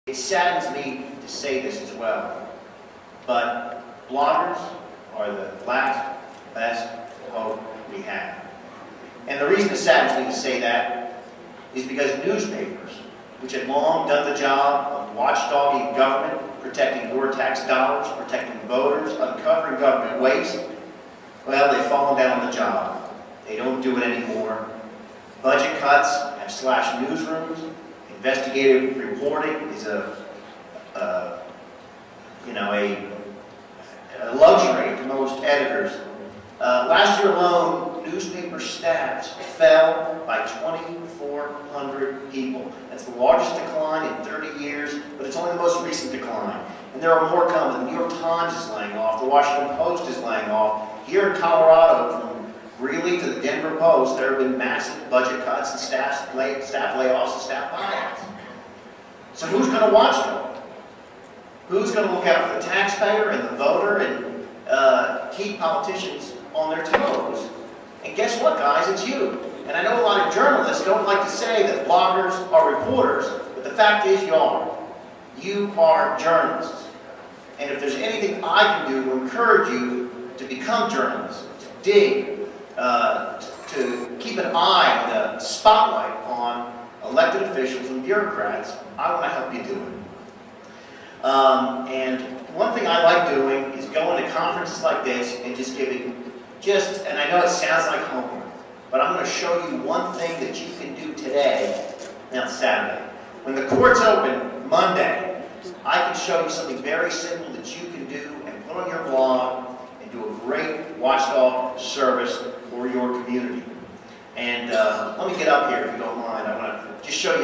It saddens me to say this as well, but bloggers are the last best hope we have. And the reason it saddens me to say that is because newspapers, which had long done the job of watchdogging government, protecting your tax dollars, protecting voters, uncovering government waste, well, they've fallen down on the job. They don't do it anymore. Budget cuts have slashed newsrooms. Investigative reporting is a luxury to most editors. Last year alone, newspaper staffs fell by 2,400 people. That's the largest decline in 30 years, but it's only the most recent decline. And there are more coming. The New York Times is laying off. The Washington Post is laying off. Here in Colorado, from Greeley to the Denver Post, there have been massive budget cuts and staff layoffs and staff buyouts. So who's going to watch them? Who's going to look out for the taxpayer and the voter and keep politicians on their toes? And guess what, guys? It's you. And I know a lot of journalists don't like to say that bloggers are reporters, but the fact is you are. You are journalists. And if there's anything I can do to encourage you to become journalists, to dig, to keep an eye on the spotlight on elected officials and bureaucrats, I want to help you do it. And one thing I like doing is going to conferences like this and just giving, and I know it sounds like homework, but I'm going to show you one thing that you can do today. Now it's Saturday. When the courts open Monday, I can show you something very simple that you can do and put on your blog and do a great watchdog service for your community. And let me get up here if you don't mind. I want to just show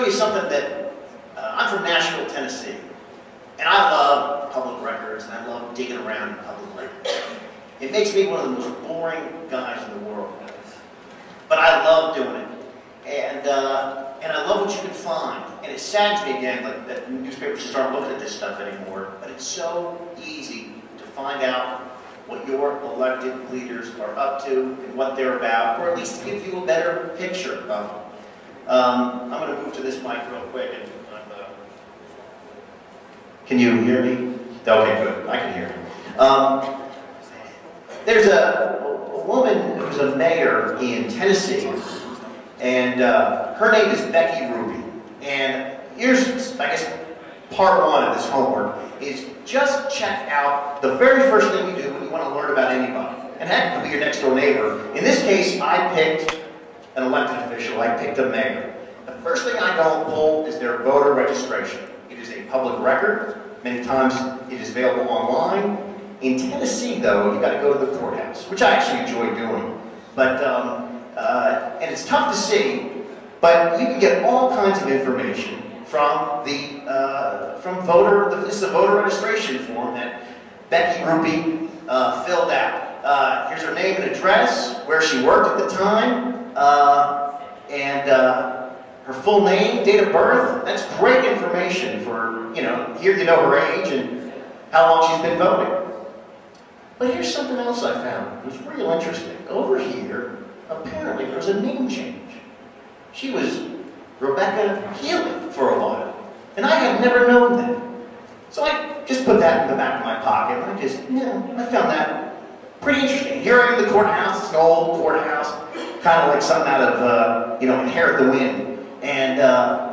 you something that I'm from Nashville, Tennessee, and I love public records and I love digging around in public records. It makes me one of the most boring guys in the world, but I love doing it, and I love what you can find. And it saddens me again, like that newspapers just aren't looking at this stuff anymore. But it's so easy to find out what your elected leaders are up to and what they're about, or at least to give you a better picture of them. I'm going to move to this mic real quick. And can you hear me? Okay, good. I can hear you. There's a woman who's a mayor in Tennessee, and her name is Becky Ruby. And here's, I guess, part one of this homework is just check out the very first thing you do when you want to learn about anybody. And that could be your next door neighbor. In this case, I picked an elected official. I picked a mayor. The first thing I go and pull is their voter registration. It is a public record. Many times it is available online. In Tennessee, though, you've got to go to the courthouse, which I actually enjoy doing. But, and it's tough to see, but you can get all kinds of information from the, this is a voter registration form that Becky Ruby filled out. Here's her name and address, where she worked at the time, and her full name, date of birth. That's great information for, here you know her age and how long she's been voting. But here's something else I found. It was real interesting. Over here, apparently there was a name change. She was Rebecca Healy for a while. And I had never known that. So I just put that in the back of my pocket. And I found that pretty interesting. Here I am in the courthouse. It's an old courthouse. Kind of like something out of, Inherit the Wind. And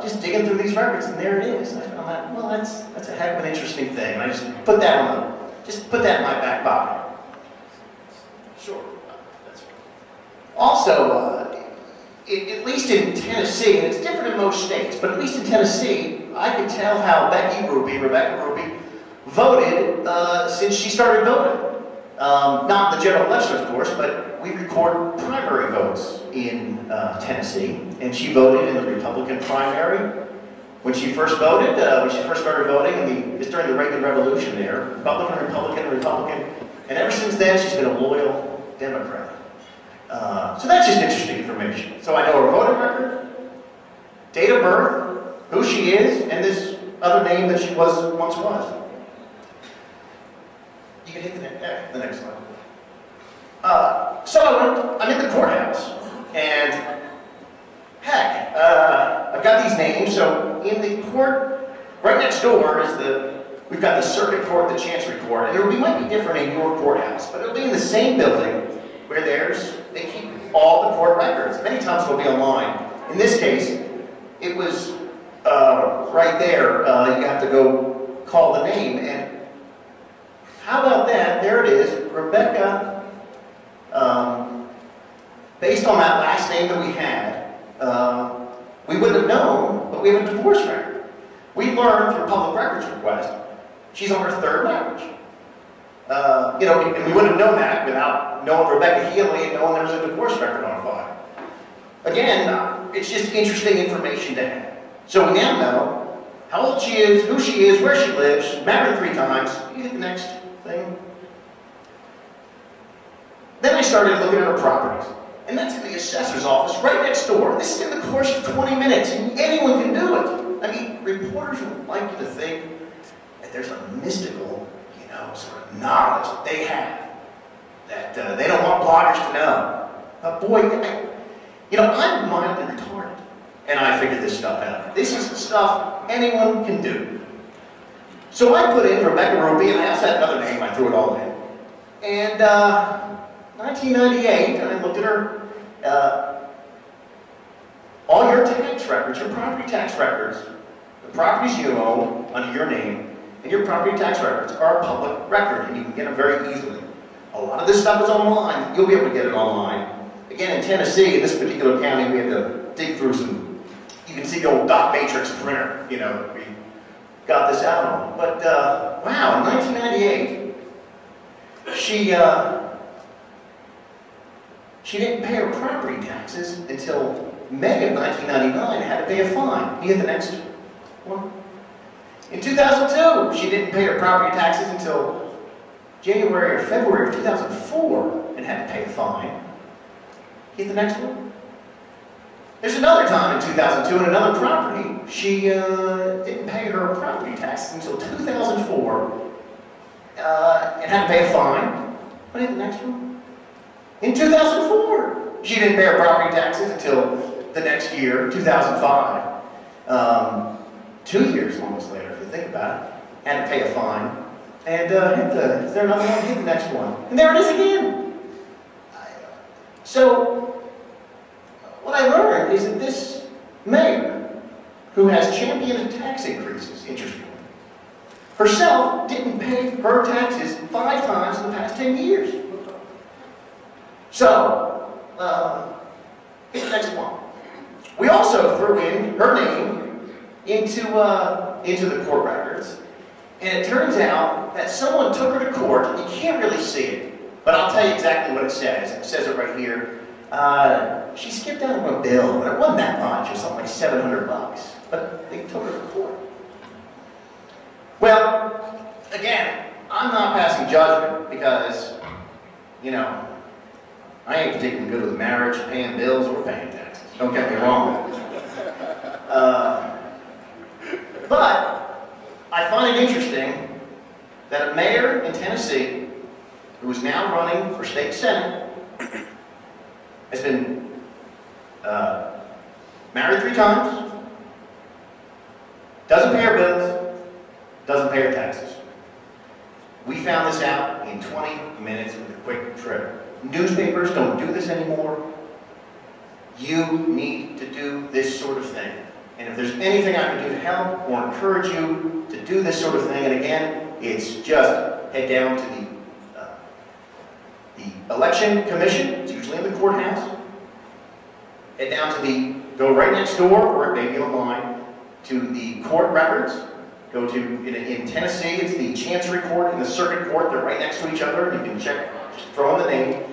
just digging through these records, and there it is. And I found that, well, that's a heck of an interesting thing. And I just put that in my back pocket. Sure. That's right. Also, at least in Tennessee, and it's different in most states, but at least in Tennessee, I could tell how Rebecca Ruby, voted since she started voting. Not the general election, of course, but we record primary votes in Tennessee, and she voted in the Republican primary. When she first voted, when she first started voting, it's during the Reagan Revolution there, Republican, and ever since then she's been a loyal Democrat. So that's just interesting information. So I know her voting record, date of birth, who she is, and this other name that she once was. You can hit the next slide. So I'm in the courthouse, and heck, I've got these names. So in the court Right next door is we've got the circuit court, the chancery court, and it might be different in your courthouse, but it'll be in the same building where they keep all the court records. Many times it'll be online. In this case, it was right there. You have to go call the name, and how about that? There it is, Rebecca. Based on that last name that we had, we wouldn't have known, but we have a divorce record. We learned through public records request, she's on her third marriage. And we wouldn't have known that without knowing Rebecca Healy and knowing there was a divorce record on file. Again, it's just interesting information to have. So we now know how old she is, who she is, where she lives, married 3 times. You hit the next thing. Then I started looking at her properties. And that's in the assessor's office right next door. This is in the course of 20 minutes, and anyone can do it. I mean, reporters would like you to think that there's a mystical, sort of knowledge that they have that they don't want bloggers to know. But boy, I'm mildly retarded, and I figured this stuff out. This is the stuff anyone can do. So I put in Rebecca Ruby, and I also had another name. I threw it all in. And 1998, and I looked at her, all your tax records, your property tax records, the properties you own under your name, and your property tax records are a public record, and you can get them very easily. A lot of this stuff is online. You'll be able to get it online. Again, in Tennessee, in this particular county, we had to dig through some, you can see the old dot matrix printer, we got this out on. But, wow, in 1998, she didn't pay her property taxes until May of 1999, had to pay a fine. You get the next one. In 2002, she didn't pay her property taxes until January or February of 2004 and had to pay a fine. Get the next one. There's another time in 2002 in another property, she didn't pay her property taxes until 2004 and had to pay a fine. But hit the next one. In 2004, she didn't pay her property taxes until the next year, 2005. 2 years almost later, if you think about it, had to pay a fine. And is there another one? Hit the next one. And there it is again. So, what I learned is that this mayor, who has championed tax increases, interestingly, herself didn't pay her taxes 5 times in the past 10 years. So, here's the next one. We also threw in her name into the court records, and it turns out that someone took her to court. You can't really see it, but I'll tell you exactly what it says. It says it right here. She skipped out on a bill, and it wasn't that much. It was something like $700, but they took her to court. Well, again, I'm not passing judgment because, I ain't particularly good with marriage, paying bills, or paying taxes. Don't get me wrong. But I find it interesting that a mayor in Tennessee, who is now running for state senate, has been married 3 times, doesn't pay her bills, doesn't pay her taxes. We found this out in 20 minutes with a quick trip. Newspapers don't do this anymore. You need to do this sort of thing. And if there's anything I can do to help or encourage you to do this sort of thing, and again, it's just head down to the election commission. It's usually in the courthouse. Head down to go right next door, or it may be online, to the court records. Go to, in Tennessee, it's the chancery court and the circuit court. They're right next to each other. You can check, just throw in the name.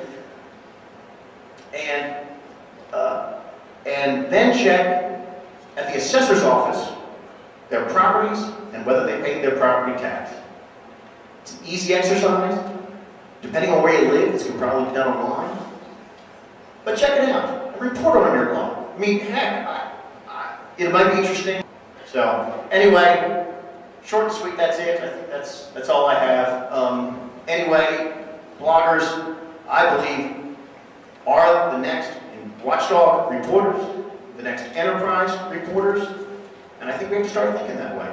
And then check at the assessor's office their properties and whether they paid their property tax. It's an easy exercise. Depending on where you live, this can probably be done online. But check it out and report on your blog. I mean, heck, it might be interesting. So, anyway, short and sweet, that's it. I think that's all I have. Anyway, bloggers, I believe, are the next watchdog reporters, the next enterprise reporters, and I think we have to start thinking that way.